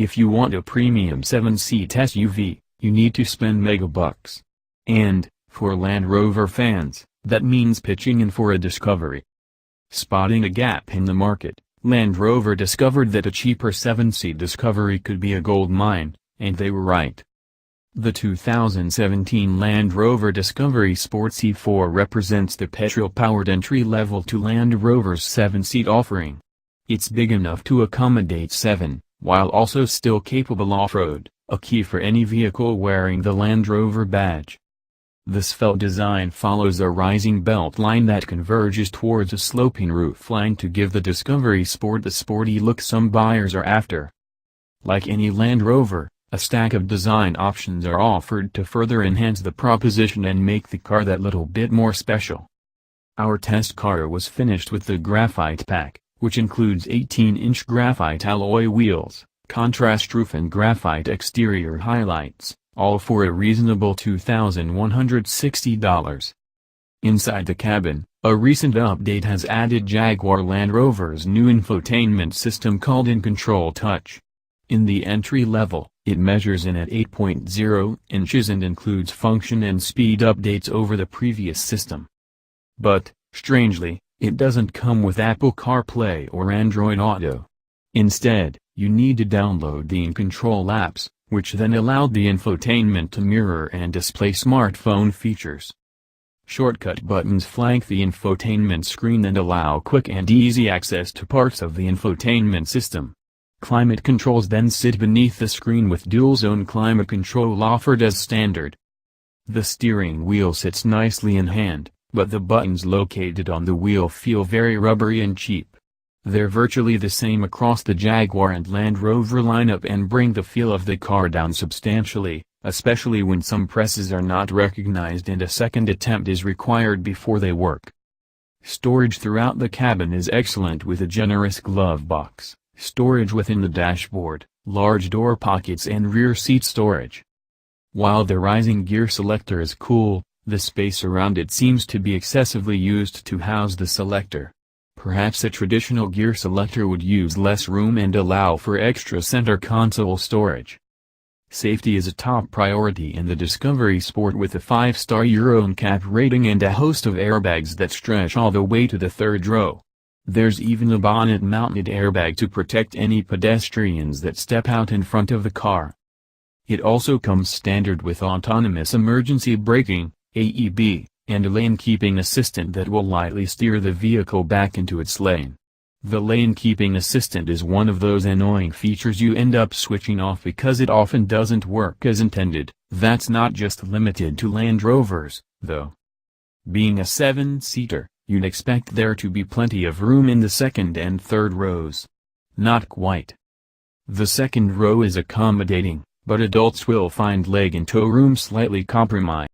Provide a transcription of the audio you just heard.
If you want a premium 7-seat SUV, you need to spend megabucks. And, for Land Rover fans, that means pitching in for a Discovery. Spotting a gap in the market, Land Rover discovered that a cheaper 7-seat Discovery could be a gold mine, and they were right. The 2017 Land Rover Discovery Sport Si4 represents the petrol-powered entry level to Land Rover's 7-seat offering. It's big enough to accommodate 7, while also still capable off-road, a key for any vehicle wearing the Land Rover badge. The svelte design follows a rising belt line that converges towards a sloping roofline to give the Discovery Sport the sporty look some buyers are after. Like any Land Rover, a stack of design options are offered to further enhance the proposition and make the car that little bit more special. Our test car was finished with the graphite pack, which includes 18-inch graphite alloy wheels, contrast roof and graphite exterior highlights, all for a reasonable $2,160. Inside the cabin, a recent update has added Jaguar Land Rover's new infotainment system called In-Control Touch. In the entry level, it measures in at 8.0 inches and includes function and speed updates over the previous system. But, strangely, it doesn't come with Apple CarPlay or Android Auto. Instead, you need to download the In-Control apps, which then allowed the infotainment to mirror and display smartphone features. Shortcut buttons flank the infotainment screen and allow quick and easy access to parts of the infotainment system. Climate controls then sit beneath the screen with dual-zone climate control offered as standard. The steering wheel sits nicely in hand, but the buttons located on the wheel feel very rubbery and cheap. They're virtually the same across the Jaguar and Land Rover lineup and bring the feel of the car down substantially, especially when some presses are not recognized and a second attempt is required before they work. Storage throughout the cabin is excellent with a generous glove box, storage within the dashboard, large door pockets and rear seat storage. While the rising gear selector is cool, the space around it seems to be excessively used to house the selector. Perhaps a traditional gear selector would use less room and allow for extra center console storage. Safety is a top priority in the Discovery Sport with a 5-star Euro NCAP rating and a host of airbags that stretch all the way to the third row. There's even a bonnet-mounted airbag to protect any pedestrians that step out in front of the car. It also comes standard with autonomous emergency braking, AEB, and a lane-keeping assistant that will lightly steer the vehicle back into its lane. The lane-keeping assistant is one of those annoying features you end up switching off because it often doesn't work as intended. That's not just limited to Land Rovers, though. Being a 7-seater, you'd expect there to be plenty of room in the second and third rows. Not quite. The second row is accommodating, but adults will find leg and toe room slightly compromised.